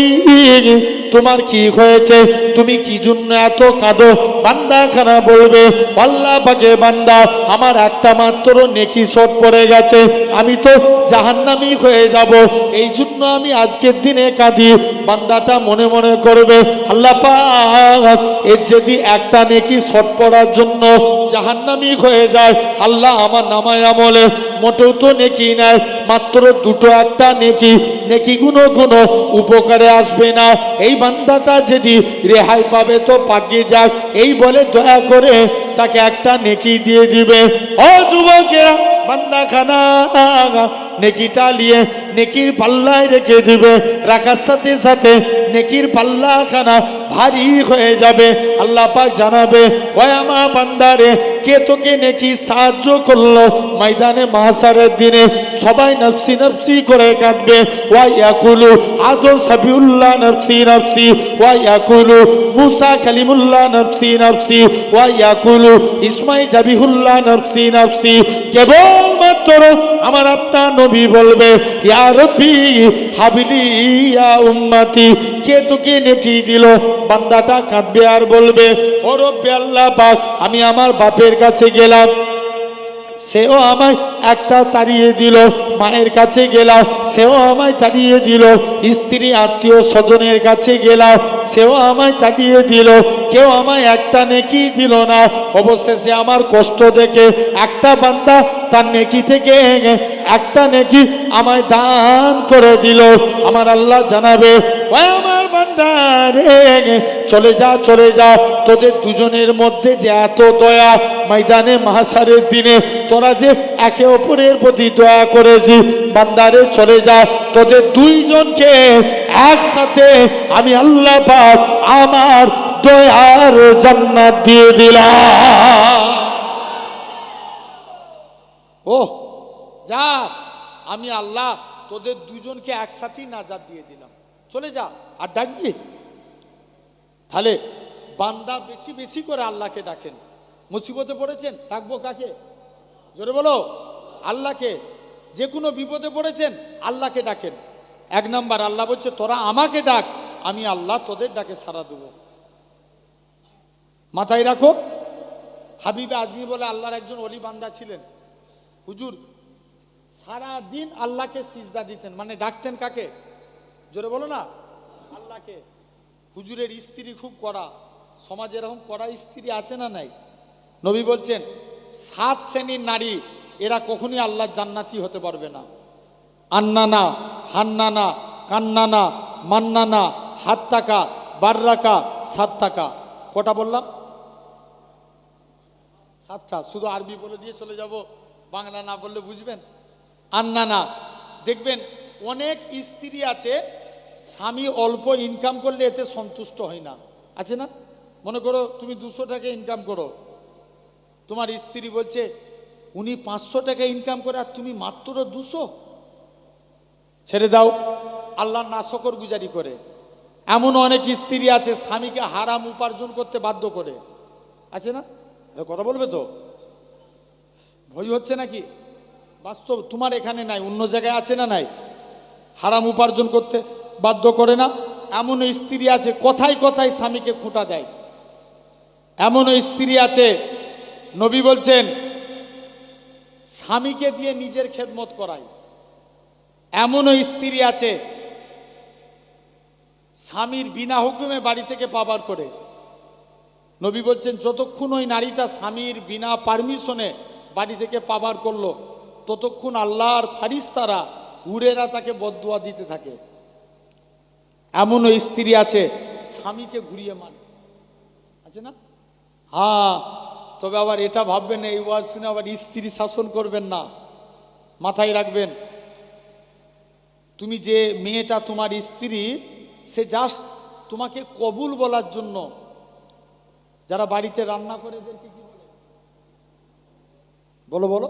তোমার কি হয়েছে, তুমি কি জন্য এত কাঁদো? বান্দা খানা বলবে আল্লাহ পাকে বান্দা আমার একটা মাত্র নেকি শর্ট পড়ে গেছে, আমি তো জাহান্নামী হয়ে যাব, এই জন্য আমি আজকের দিনে কাঁদি। বান্দাটা মনে মনে করবে আল্লাহ পাক এর যদি একটা নেকি শর্ট পড়ার জন্য জাহান্নামী হয়ে যায়, আল্লাহ আমার নামায় আমলে মোটেও তো নেকি নাই, মাত্র দুটো একটা নেকি, নেকি গুনো কোনো উপকারে আসবে না। এই বান্দাটা যদি রেহাই পাবে তো পাঠিয়ে যাক, এই বলে দয়া করে তাকে একটা নেকি দিয়ে দিবে। ও যুবকেরা, বান্দা খানা নেকিটা নিয়ে নেকির পাল্লায় রেখে দিবে, রাখার সাথে সাথে নেকির পাল্লা খানা ভারী হয়ে যাবে। আল্লাহ পাক জানাবে ও আমার বান্দারে কে তোকে নেকি সাহায্য করলো? ময়দানে মাহশারের দিনে সবাই নফসি নফসি করে কাঁদবে। ওয়া ইয়াকুলু আদম সাবিউল্লাহ নফসি নফসি, ওয়া ইয়াকুলু মুসা কালিমুল্লাহ নফসি নফসি, ওয়া ইয়াকুলু ইসমাইল জাবিহুল্লাহ নফসি নফসি। কেবলমাত্র আমার আপনার নবী বলবে ইয়া রব্বি হাবিলি ইয়া উম্মতি, কে তোকে নেকি দিল? বান্দাটা কাঁদবে আর বলবে ও রব্বি আল্লাহ পাক আমি আমার বাপের কাছে গেলাম, সেও আমায় একটা তাড়িয়ে দিল, মায়ের কাছে গেলাম সেও আমায় তাড়িয়ে দিল, স্ত্রী আত্মীয় স্বজনের কাছে গেলাম সেও আমায় তাড়িয়ে দিল, কেউ আমায় একটা নেকি দিল না। অবশেষে আমার কষ্ট দেখে একটা বান্দা তার নেকি থেকে একটা নেকি আমায় দান করে দিল। আমার আল্লাহ জানাবে ও আমার বান্দা রে চলে যা চলে যা, তোদের দুজনের মধ্যে যে এত দয়া, ময়দানে মাহশারের দিনে তোরা যে একে অপরের প্রতি দয়া করেছি, বান্দারে চলে যা, তোদের দুইজনকে একসাথে আমি আল্লাহ পাক আমার দয়ার জান্নাত দিয়ে দিলাম। ও যা, আমি আল্লাহ তোদের দুজনকে একসাথেই নাজাত দিয়ে দিলাম, চলে যা। আর ডাকবি? তাহলে বান্দা বেশি বেশি করে আল্লাহকে ডাকেন। মুসিবতে পড়েছেন, ডাকবো কাকে? জোরে বলো আল্লাহকে। যে কোনো বিপদে পড়েছেন আল্লাহকে ডাকেন। এক নাম্বার আল্লাহ বলছে তোরা আমাকে ডাক, আমি আল্লাহ তোদের ডাকে সাড়া দেবো। মাথায় রাখো, হাবিবে আজমি বলে আল্লাহর একজন ওলি বান্দা ছিলেন। হুজুর সারা দিন আল্লাহকে সিজদা দিতেন, মানে ডাকতেন কাকে? জোরে বলো না, আল্লাহকে। হুজুরের স্ত্রী খুব কড়া, সমাজে এরকম কড়া স্ত্রী আছে না নাই? নবী বলছেন 7 শ্রেণীর নারী এরা কখনোই আল্লাহর জান্নাতি হতে পারবে না। আন্নানা, হান্নানা, কান্নানা, মান্নানা, হাত্তাকা, বাররাকা, সাত্তাকা। কটা বললাম? 7টা। শুধু আরবি বলে দিয়ে চলে যাব, বাংলা না বললে বুঝবেন। আন্নানা, দেখবেন অনেক স্ত্রী আছে স্বামী অল্প ইনকাম করলে এতে সন্তুষ্ট হয় না, আছে না? মনে করো তুমি 200 টাকা ইনকাম করো, তোমার স্ত্রী বলছে উনি 500 টাকা ইনকাম করে আর তুমি মাত্র 200, ছেড়ে দাও, আল্লাহর নাশকর গুজারি করে। এমন অনেক স্ত্রী আছে স্বামীকে হারাম উপার্জন করতে বাধ্য করে, আছে না? কথা বলবে তো, ভয় হচ্ছে নাকি? বাস্তব তোমার এখানে নাই, অন্য জায়গায় আছে না নাই? হারাম উপার্জন করতে বাধ্য করে না? এমন স্ত্রী আছে কথায় কথায় স্বামীকে খোঁটা দেয়। এমন স্ত্রী আছে নবী বলছেন স্বামীকে দিয়ে নিজের খেদমত করায়। এমন স্ত্রী আছে স্বামীর বিনা হুকুমে বাড়ি থেকে পাবার করে। নবী বলছেন যতক্ষণ ওই নারীটা স্বামীর বিনা পারমিশনে বাড়ি থেকে পাবার করলো, ততক্ষণ আল্লাহর ফারিস্তারা হুরেরা তাকে বদদুয়া দিতে থাকে। এমন স্ত্রী আছে স্বামীকে ঘুরিয়ে মানে, আছে না? হ্যাঁ, তবে আবার এটা ভাববেন এই ওয়াজ শুনে আবার স্ত্রী শাসন করবেন না, মাথায় রাখবেন। তুমি যে মেয়েটা তোমার স্ত্রী, সে জাস্ট তোমাকে কবুল বলার জন্য, যারা বাড়িতে রান্না করে এদেরকে কি বলে? বলো বলো,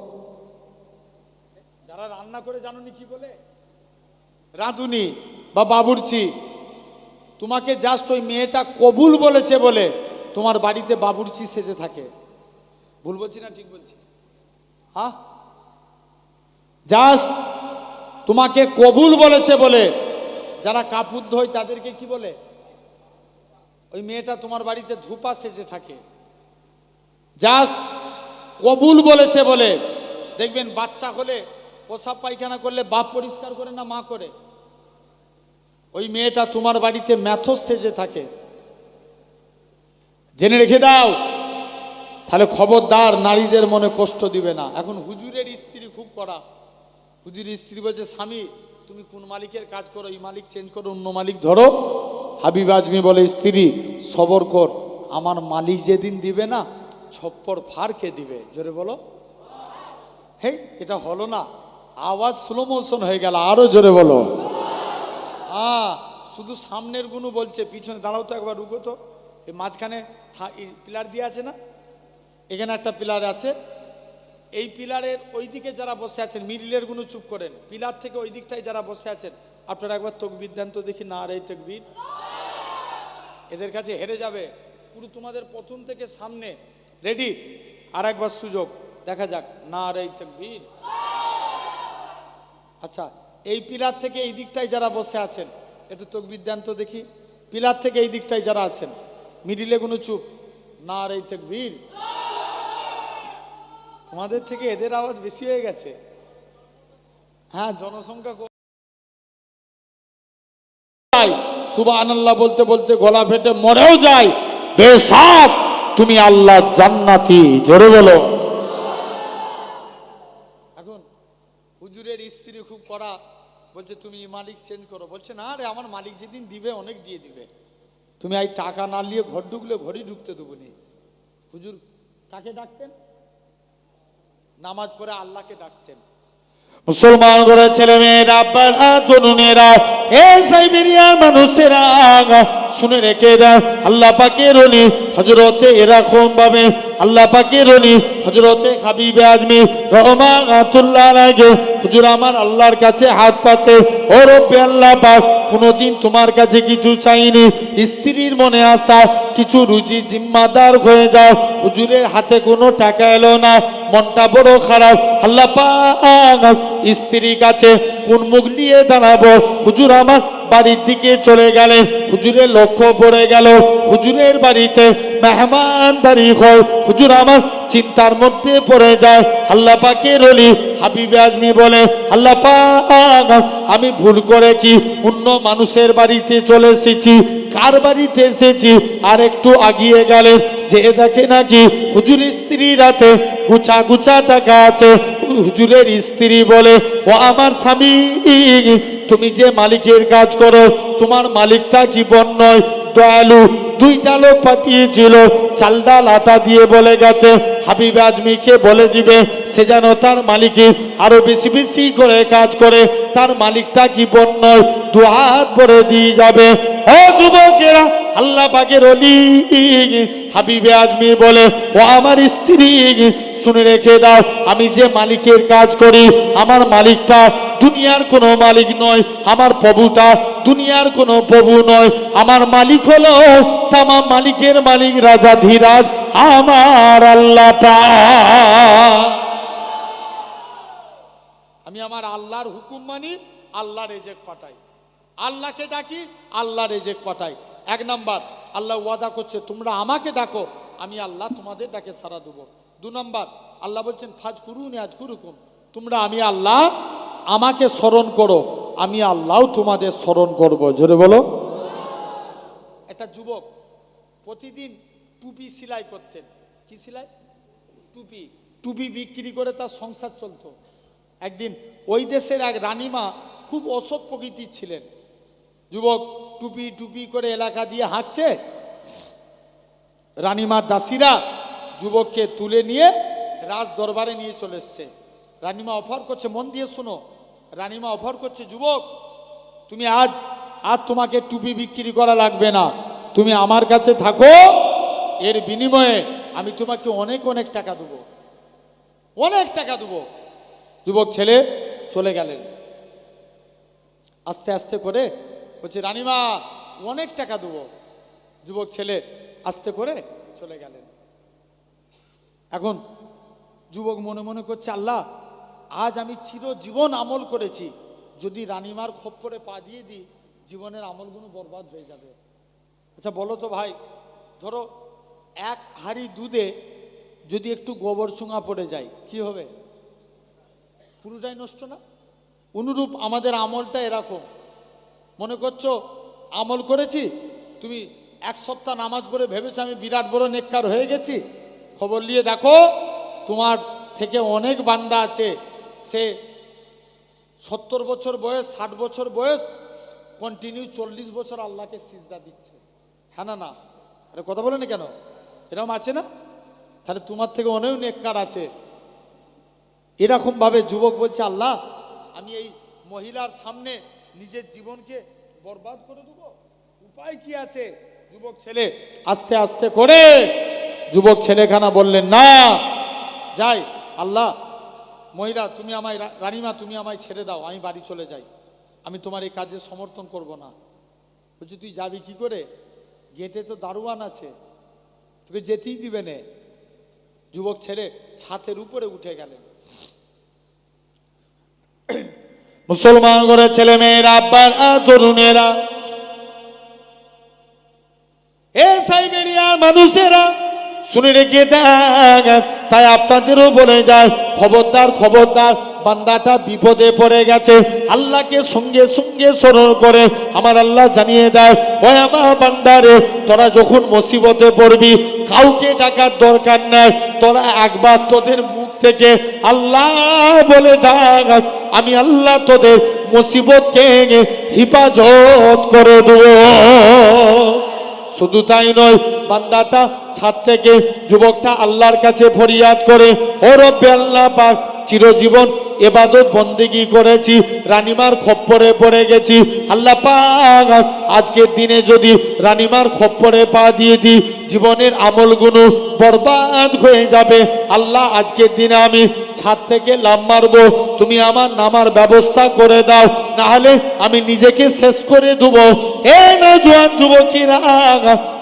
যারা রান্না করে জানোনি কি বলে? রাঁধুনি বা বাবুর্চি। তোমাকে জাস্ট ওই মেয়েটা কবুল বলেছে বলে তোমার বাড়িতে বাবুর্চি সেজে থাকে। ভুল বলছি না ঠিক বলছি? হ্যাঁ, জাস্ট তোমাকে কবুল বলেছে বলে যারা কাপড় ধোয় তাদেরকে কি বলে? ওই মেয়েটা তোমার বাড়িতে ধূপা সেজে থাকে। জাস্ট কবুল বলেছে বলে দেখবেন বাচ্চা হলে প্রসাব পায়খানা করলে বাপ পরিষ্কার করে না মা করে? ওই মেয়েটা তোমার বাড়িতে ম্যাথস সেজে থাকে। জেনে রেখে দাও, তাহলে খবরদার নারীদের মনে কষ্ট দিবে না। এখন হুজুরের স্ত্রী খুব কড়া। হুজুরের স্ত্রী বলছে স্বামী তুমি কোন মালিকের কাজ করো, এই মালিক চেঞ্জ করো, অন্য মালিক ধরো। হাবিব আজমি বলে স্ত্রী সবর কর, আমার মালিক যেদিন দিবে না ছপ্পর ফারকে দিবে। জোরে বলো। হেই, এটা হলো না, আওয়াজ স্লো মোশন হয়ে গেল, আরো জোরে বলো। শুধু সামনের গুলো বলছে, পিছনে দাঁড়াও তো একবার, রুকো তো। এই মাঝখানে পিলার দিয়ে আছে না, এখানে একটা পিলার আছে, এই পিলারের ওই দিকে যারা বসে আছেন মিডিলের গুলো চুপ করেন, পিলার থেকে ওই দিকটায় যারা বসে আছেন আপনারা একবার তকবীর দেন তো দেখি। না আর এই তকবীর, এদের কাছে হেরে যাবে পুরো। তোমাদের প্রথম থেকে সামনে রেডি, আর একবার সুযোগ, দেখা যাক। না আর এই তকবীর। আচ্ছা, এই পিলার থেকে এই দিকটায় যারা বসে আছেন একটু তকবীর দেন তো দেখি। পিলার থেকে এই দিকটায় যারা আছেন মিডিলে কোনো চুপ, না আর এই তকবীর। তোমাদের থেকে এদের আওয়াজ বেশি হয়ে গেছে। হ্যাঁ, জনসংখ্যা সুবহানাল্লাহ বলতে বলতে গলা ফেটে মরেও যায়, বেশক তুমি আল্লাহ জান্নাতি। জোরে বলো। এখন হুজুরের স্ত্রী খুব কড়া, বলছে তুমি মালিক চেঞ্জ করো। বলছে না রে, আমার মালিক যেদিন দিবে অনেক দিয়ে দিবে, তুমি এই টাকা না নিয়ে ঘর ঢুকলে ঘরই ঢুকতে দেবো নি। হুজুর কাকে ডাকতেন? নামাজ পড়ে আল্লাহকে ডাকতেন। মুসলমান করে ছেলে মেয়েরা, তরুণেরা, এই সাইবেরিয়ার মানুষেরা শুনে রেখে দাও, আল্লাহ পাকের ওলি হযরতে এরকম ভাবে আল্লাহ পাকের ওলি হযরতে হাবিবে আজমি রহমাতুল্লাহ আলাইহি হুজুর আমার আল্লাহর কাছে হাত পাতে, ও রব্বে আল্লাহ পাক কোনোদিন তোমার কাছে কিছু চাইনি, স্ত্রীর মনে আসা কিছু রুজি জিম্মাদার হয়ে যাও। হুজুরের হাতে কোনো টাকা এলো না, মনটা বড় খারাপ। আল্লাহ পাক স্ত্রীর কাছে কোন মুখ নিয়ে দাঁড়াবো। হুজুর আমার বাড়ির দিকে চলে গেলেন। হুজুরের লক্ষ্য পড়ে গেল হুজুরের বাড়িতে মেহমানদারি হয়। হুজুর আমার চিন্তার মধ্যে পড়ে যায়। আল্লাহ পাকের ওলি হাবিবে আজমি বলে, আল্লাহ পাক আমি ভুল করেছি, অন্য মানুষের বাড়িতে চলে এসেছি। কার বাড়িতে এসেছি? আর একটু আগিয়ে গেলেন, যে দেখে নাকি হুজুরের স্ত্রী রাতে গুছা গুছা টাকা আছে। হুজুরের স্ত্রী বলে, ও আমার স্বামী, তুমি যে মালিকের কাজ করো, তোমার মালিকটা কি বন নয়, দয়ালু? দুইটা লোক পাঠিয়েছিল, চাল ডাল আটা দিয়ে বলে গেছে হাবিব আজমিকে বলে দিবে সে যেন তার মালিকের আরো বেশি বেশি করে কাজ করে, তার মালিকটা কি বন নয়, দু হাত ভরে দিয়ে যাবে। ও যুবকেরা, আল্লাহ পাকের ওলি হাবিবে আজমি বলে, ও আমার স্ত্রী শুনে রেখে দাও, আমি যে মালিকের কাজ করি, আমার মালিকটা দুনিয়ার কোনো মালিক নয়, আমার প্রভুটা দুনিয়ার কোনো প্রভু নয়, আমার মালিক হলো তামাম মালিকের মালিক, রাজা ধীরাজ আমার আল্লাহটা। আমি আমার আল্লাহর হুকুম মানি, আল্লাহ রেজেক পাঠাই, আল্লাহকে ডাকি, আল্লাহ রেজেক পাঠাই। এক নাম্বার, আল্লাহ ওয়াদা করছে তোমরা আমাকে ডাকো, আমি আল্লাহ তোমাদের ডাকে সাড়া দেবো। দু নাম্বার, আল্লাহ বলছেন ফাজ কুরুনি আজ কুরুকুম, তোমরা আমি আল্লাহ আমাকে স্মরণ করো, আমি আল্লাহ তোমাদের স্মরণ করব। জোরে বলো। একটা যুবক প্রতিদিন টুপি সেলাই করতেন। কি সেলাই? টুপি। টুপি বিক্রি করে তার সংসার চলতো। একদিন ওই দেশের এক রানীমা খুব অসৎ প্রকৃতির ছিলেন। যুবক টুপি টুপি করে এলাকা দিয়ে হাঁটছে। রানীমার দাসীরা যুবককে তুলে নিয়ে রাজ দরবারে নিয়ে চলে এসছে। রানীমা অফার করছে, মন দিয়ে শুনো, রানীমা অফার করছে, যুবক তুমি আজ তোমাকে টুপি বিক্রি করা লাগবে না, তুমি আমার কাছে থাকো, এর বিনিময়ে আমি তোমাকে অনেক অনেক টাকা দেবো, অনেক টাকা দেবো। যুবক ছেলে চলে গেলেন। আস্তে আস্তে করে বলছে, রানীমা অনেক টাকা দেবো। যুবক ছেলে আস্তে করে চলে গেলেন। এখন যুবক মনে মনে করছে, আল্লাহ আজ আমি চিরজীবন আমল করেছি, যদি রানীমার খপ্পরে পা দিয়ে দিই জীবনের আমলগুলো বরবাদ হয়ে যাবে। আচ্ছা বলো তো ভাই, ধরো এক হাঁড়ি দুধে যদি একটু গোবর চুঙা পড়ে যায় কি হবে? পুরোটাই নষ্ট না? অনুরূপ আমাদের আমলটা এরকম। মনে করছো আমল করেছি, তুমি এক সপ্তাহ নামাজ পড়ে ভেবেছো আমি বিরাট বড় নেককার হয়ে গেছি, খবর নিয়ে দেখো তোমার থেকে অনেক বান্দা আছে, সে 70 বছর বয়স, 60 বছর বয়স, কন্টিনিউ 40 বছর আল্লাহকে সিজদা দিচ্ছে। হ্যাঁ না? না আরে কথা বলে না কেন? এরকম আছে না? তাহলে তোমার থেকে অনেক নেককার আছে। এরকম ভাবে যুবক বলছে, আল্লাহ আমি এই মহিলার সামনে নিজের জীবনকে বরবাদ করে দেবো, উপায় কি আছে? যুবক ছেলে আস্তে আস্তে করে যুবক ছেলেখানা বললেন, না যাই, আল্লাহ মহিলা তুমি আমায়, রানীমা তুমি আমায় ছেড়ে দাও, আমি বাড়ি চলে যাই, আমি তোমার এই কাজে সমর্থন করব না। বলছি তুই যাবি কি করে? গেটে তো দারোয়ান আছে, তোকে যেতেই দিবে না। যুবক ছেলে ছাদের উপরে উঠে গেলেন। মুসলমান করে ছেলে মেয়েরা, আব্বারা, তরুণেরা, এ সাইবেরিয়ার মানুষেরা শুনে রেখে দেন, তাই আপনাদেরও বলে যায়, খবরদার খবরদার, বান্দাটা বিপদে পড়ে গেছে, আল্লাহকে সঙ্গে সঙ্গে স্মরণ করে আমার আল্লাহ জানিয়ে দেয়, ওই আমার বান্দারে তোরা যখন মুসিবতে পড়বি কাউকে ডাকার দরকার নাই, তোরা একবার তোদের মুখ থেকে আল্লাহ বলে ডাক, আমি আল্লাহ তোদের মুসিবতকে হিফাজত করে দেবো। শুধু তাই নয়, বান্দাটা ছাদ থেকে যুবকটা আল্লাহর কাছে ফরিয়াদ করে, ও রব্বে আল্লাহ পাক, চিরজীবন ইবাদত বন্দেগী করেছি, রানীমার খপ্পরে পড়ে গেছি, আল্লাহ পাক আজকের দিনে যদি রানীমার খপ্পরে পা দিয়ে দিই জীবনের আমলগুলো বরবাদ হয়ে যাবে। আল্লাহ আজকের দিনে আমি ছাদ থেকে লাফ মারবো, তুমি আমার নামার ব্যবস্থা করে দাও, না হলে আমি নিজেকে শেষ করে দেবো। এ নওজোয়ান যুবকেরা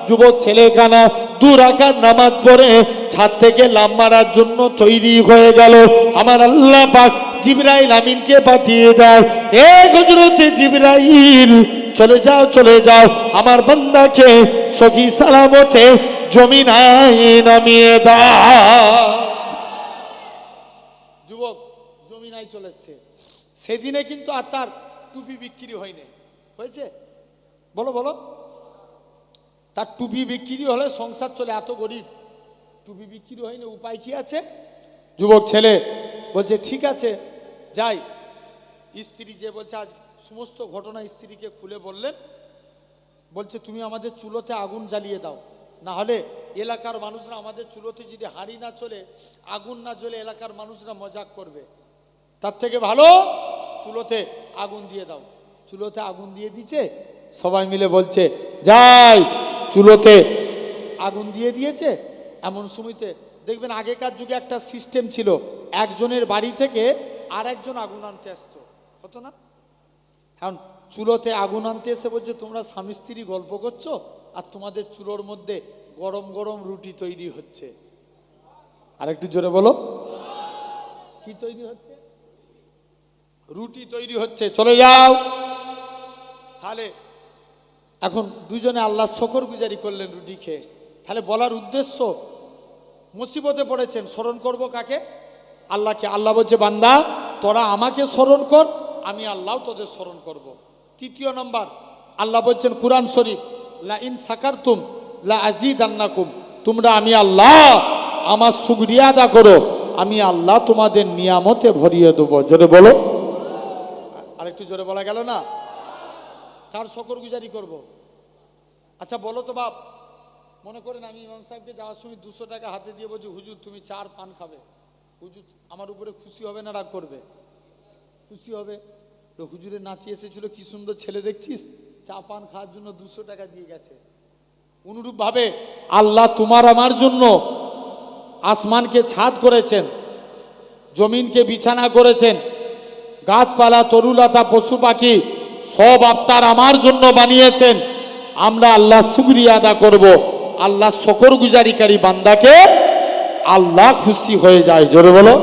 যুবক ছেলেখানা 2 রাকাত নামাজ পড়ে ছাদ থেকে লাফ মারার জন্য তৈরি হয়ে গেল। আমার আল্লাহ পাক জিবরাইল আমিনকে পাঠিয়ে দেয়, এ হযরতে জিবরাইল চলে যাও চলে যাও, আমার বান্দাকে সহি সালামতে জমিনায় নামিয়ে দাও। যুবক জমিনায় চলে এসছে। সেদিনে কিন্তু আর তার টুপি বিক্রি হয়নি, হয়েছে? বলো বলো, তার টুপি বিক্রি হলে সংসার চলে, এত গরিব, টুপি বিক্রি হয়নি, উপায় কি আছে? যুবক ছেলে বলছে ঠিক আছে যাই। স্ত্রী যে বলছে, আজ সমস্ত ঘটনা স্ত্রীকে খুলে বললেন। বলছে তুমি আমাদের চুলোতে আগুন জ্বালিয়ে দাও, না হলে এলাকার মানুষরা আমাদের চুলোতে যদি হাঁড়ি না চলে, আগুন না জ্বলে এলাকার মানুষরা মজাক করবে, তার থেকে ভালো চুলোতে আগুন দিয়ে দাও। চুলোতে আগুন দিয়ে দিচ্ছে, সবাই মিলে বলছে যাই, চুলোতে আগুন দিয়ে দিয়েছে। এমন সময়তে দেখবেন আগেকার যুগে একটা সিস্টেম ছিল, একজনের বাড়ি থেকে আর একজন আগুন আনতে আসতো, হতো না? এখন চুলোতে আগুন আনতে এসে বলছে তোমরা স্বামী স্ত্রী গল্প করছো আর তোমাদের চুলোর মধ্যে গরম গরম রুটি তৈরি হচ্ছে। আর একটু জোরে বলো, কি তৈরি হচ্ছে? রুটি তৈরি হচ্ছে, চলে যাও। তাহলে এখন দুজনে আল্লাহর শুকর গুজারি করলেন রুটি খেয়ে। তাহলে বলার উদ্দেশ্য, মুসিবতে পড়েছেন, স্মরণ করব কাকে? আল্লাহকে। আল্লাহ বলছে বান্দা তোরা আমাকে স্মরণ কর, আমি আল্লাহ তোদের স্মরণ করব। তৃতীয় নম্বর আল্লাহ বলছেন কুরআন শরীফ, লা ইন সাকারতুম লা আযীদান্নাকুম, তোমরা আমি আল্লাহ আমার শুকরিয়া আদা করো, আমি আল্লাহ তোমাদের নিয়ামতে ভরিয়ে দেবো। জোরে বলো, আরেকটু জোরে বলা গেল না? কার শুকরগুজারি করব? আচ্ছা বলো তো বাপ, মনে করেন আমি ইমাম সাহেবকে যাওয়ার সময় 200 টাকা হাতে দিয়ে বলছি হুজুর তুমি চার পান খাবে, হুজুর আমার উপরে খুশি হবে না রাগ করবে? খুশি হবে। তো হুজুরের নাতি এসেছিল, কি সুন্দর ছেলে দেখছিস, চা পান খাওয়ার জন্য 200 টাকা দিয়ে গেছে। অনুরূপ ভাবে আল্লাহ তোমার আমার জন্য আসমানকে ছাদ করেছেন, জমিনকে বিছানা করেছেন, গাছপালা তরুলতা পশু পাখি সব আপনার আমার জন্য বানিয়েছেন। আমরা আল্লাহ শুকরিয়া আদা করব। আল্লাহ শুকরগুজারিকারী বান্দাকে আল্লাহ খুশি হয়ে যায়। জোরে বলো।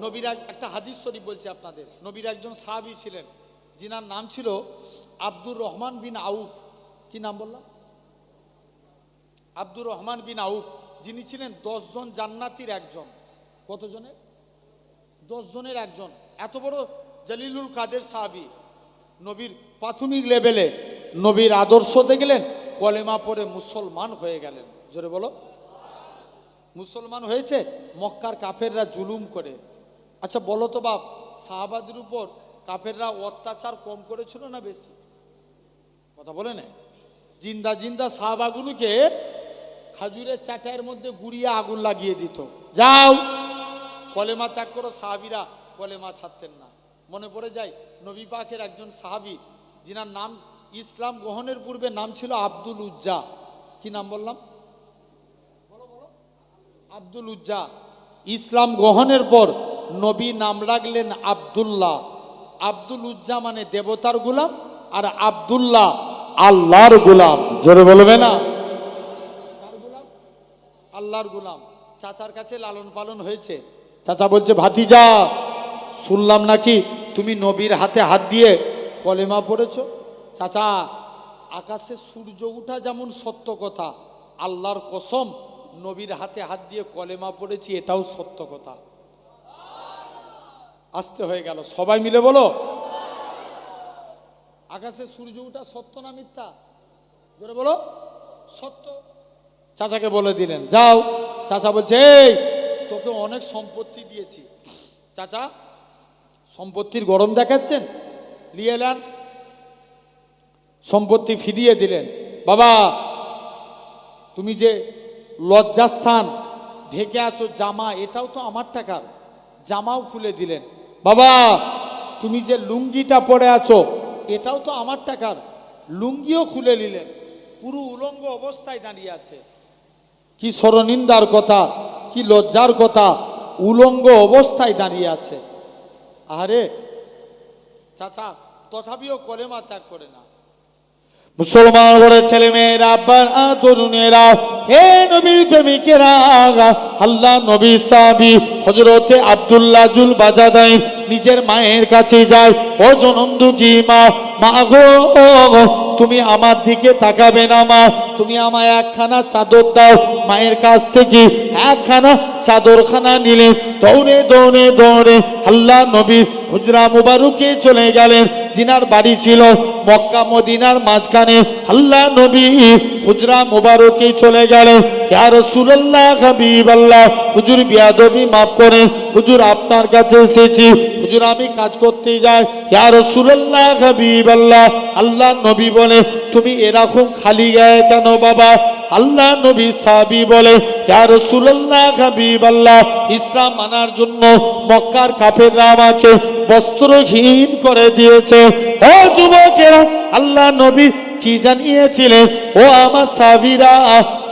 নবীর একটা হাদিস শরীফ বলছি আপনাদের। নবীর একজন সাহাবী ছিলেন, যিনার নাম ছিল আব্দুর রহমান বিন আউফ। কি নাম বললাম? আব্দুর রহমান বিন আউফ, যিনি ছিলেন 10 জন জান্নাতীর একজন। কতজনের? 10 জনের একজন। এত বড় জলিলুল কাদের সাহাবী, নবীর প্রাথমিক লেভেলে নবীর আদর্শ দেখলেন, কলেমা পড়ে মুসলমান হয়ে গেলেন। জোরে বলো। মুসলমান হয়েছে মক্কার কাফেররা জুলুম করে। আচ্ছা বলো তো বাপ, সাহাবাদের উপর কাফেররা অত্যাচার কম করেছিল না বেশি? কথা বলে না? জিন্দা জিন্দা সাহাবাগুলোকে খাজুরের চাটাইয়ের মধ্যে গুড়িয়ে আগুন লাগিয়ে দিত। যাও কলেমা ত্যাগ করো। সাহাবীরা কলেমা ছাড়তেন না। মনে পড়ে যায় নবী পাকের একজন সাহাবী, যিনার নাম ইসলাম গ্রহণের পূর্বে নাম ছিল আব্দুল উজ্জা। কি নাম বললাম? বলো বলো। আব্দুল উজ্জা। ইসলাম গ্রহণের পর নবী নাম রাখলেন আব্দুল্লাহ। আব্দুল উজ্জা মানে দেবতার গোলাম, আর আব্দুল্লাহ আল্লাহর গোলাম। জোরে বলবে না? আল্লাহর গোলাম। চাচার কাছে লালন পালন হয়েছে। চাচা বলছে ভাতিজা, শুনলাম নাকি তুমি নবীর হাতে হাত দিয়ে কলেমা পড়েছো। চাচা, আকাশে সূর্য উঠা যেমন সত্য কথা, আল্লাহর কসম নবীর হাতে হাত দিয়ে কলেমা পড়েছি, এটাও সত্য কথা। আসতে হয়ে গেল, সবাই মিলে বলো। আকাশে সূর্য উঠা সত্য না মিথ্যা? জোরে বলো। সত্য। চাচাকে বলে দিলেন যাও। চাচা বলছে এই তোকে অনেক সম্পত্তি দিয়েছি। চাচা সম্পত্তির গরম দেখাচ্ছেন, নিয়ে এলেন, সম্পত্তি ফিরিয়ে দিলেন। বাবা তুমি যে লজ্জাস্থান ঢেকে আছো জামা, এটাও তো আমার টাকার, জামাও খুলে দিলেন। বাবা তুমি যে লুঙ্গিটা পরে আছো, এটাও তো আমার টাকার, লুঙ্গিও খুলে নিলেন। পুরো উলঙ্গ অবস্থায় দাঁড়িয়ে আছে। কি শরনিন্দার কথা, কি লজ্জার কথা, উলঙ্গ অবস্থায় দাঁড়িয়ে আছে। আরে চাচা তথাপিও কলেমা ত্যাগ করে না। মুসলমান ঘরের ছেলে মেয়েরা, আব্বারা, তরুণেরা, হে নবীর প্রেমিকেরা, আল্লাহ নবী সাহাবী হযরতে আব্দুল্লাহ জুল বাজাদাইন নিজের মায়ের কাছে যায়। ও জনম দুঃখী মা, মা গো, তুমি আমার দিকে তাকাবে না মা, তুমি আমায় একখানা চাদর দাও। মায়ের কাছ থেকে একখানা চাদরখানা নিলেন, দৌড়ে দৌড়ে দৌড়ে আল্লাহ নবী হুজরা মুবারকে চলে গেলেন। জিনার বাড়ি ছিল মক্কা মদিনার মাঝখানে। আল্লাহ নবী হুজরা মুবারকে চলে গেলেন। ইয়া রাসূলুল্লাহ, হাবিবাল্লাহ, হুজুর বিয়াদবি মাফ করেন, হুজুর আপনার কাছে এসেছি, হুজুর আমি কাজ করতে যাই। ইয়া রাসূলুল্লাহ, হাবিবাল্লাহ, আল্লাহ নবী বলে তুমি এরকম খালি গায়ে কেন বাবা? আল্লাহ নবী সাহাবী বলে ইয়া রাসূলুল্লাহ, হাবিবাল্লাহ, ইসলাম মানার জন্য মক্কার কাফেররা আমাকে বস্ত্রহীন করে দিয়েছে। ও যুবকেরা, আল্লাহ নবী কি জানিয়েছিলেন? ও আমার সাহাবীরা,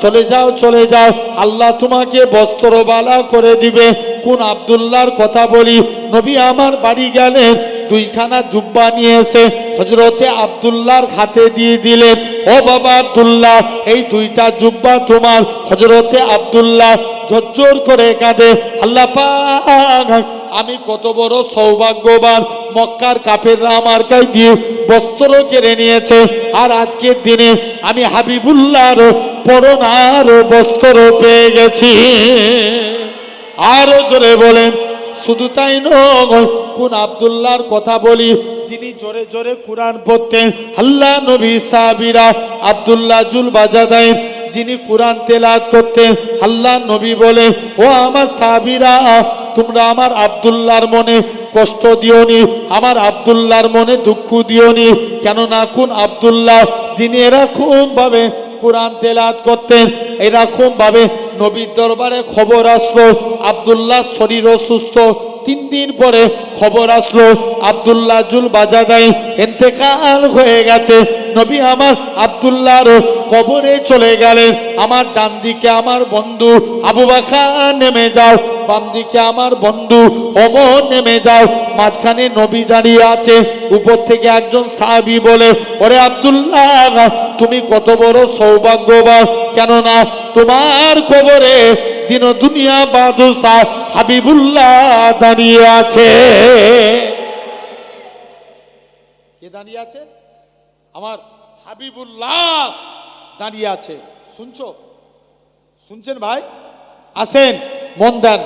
চলে যাও চলে যাও, আল্লাহ তোমাকে বস্ত্রবালা করে দিবে। কোন আব্দুল্লাহর কথা বলি? নবী আমার বাড়ি গেলেন, দুইখানা জুব্বা নিয়ে এসে হযরতে আব্দুল্লাহর হাতে দিয়ে দিলেন। ও বাবা আব্দুল্লাহ, এই দুইটা জুব্বা তোমার। হযরতে আব্দুল্লাহ ঝরঝর করে কাঁদে, আল্লাহ পাক, আমি কত বড় সৌভাগ্যবান, মক্কার কাফেররা আমার গায়ে দিয়ে বস্ত্র কেড়ে নিয়েছে, আর আজকের দিনে আমি হাবিবুল্লাহর পরনার বস্ত্র পেয়ে গেছি। আরো জোরে বলেন। শুধু তাই নয়, কোন আব্দুল্লাহর কথা বলি? যিনি জোরে জোরে কোরআন পড়তেন। আল্লাহ নবী সাহাবীরা আব্দুল্লাহ জুল বাজাদাইন যিনি কোরআন তেলাওয়াত করতেন। আল্লাহ নবী বলে ও আমার সাহাবীরা, তোমরা আমার আব্দুল্লাহর মনে কষ্ট দিওনি, আমার আব্দুল্লাহর মনে দুঃখ দিওনি। কেননা কোন আব্দুল্লাহ যিনি এরকম ভাবে কোরআন তেলাওয়াত করতেন, এরকম ভাবে নবীর দরবারে খবর আসলো আব্দুল্লাহ শরীর অসুস্থ। 3 দিন পরে খবর আসলো আব্দুল্লাহ জুল বাজাদাইন ইন্তেকাল হয়ে গেছে। নবী আমার আব্দুল্লাহর কবরে চলে গেলেন। আমার ডান দিকে আমার বন্ধু আবু বকর নেমে যাও, বাম দিকে আমার বন্ধু ওমর নেমে যাও, মাঝখানে নবী দাঁড়িয়ে আছে। উপর থেকে একজন সাহাবী বলে ওরে আব্দুল্লাহ, তুমি কত বড় সৌভাগ্যবান, কেননা তোমার কবরে দিন দুনিয়া বাদশাহ হাবিবুল্লাহ দাঁড়িয়ে আছে। কে দাঁড়িয়ে আছে? আমার হাবিবুল্লাহ দাঁড়িয়ে আছে। শুনছো? শুনছেন ভাই? আসেন, মন দেন।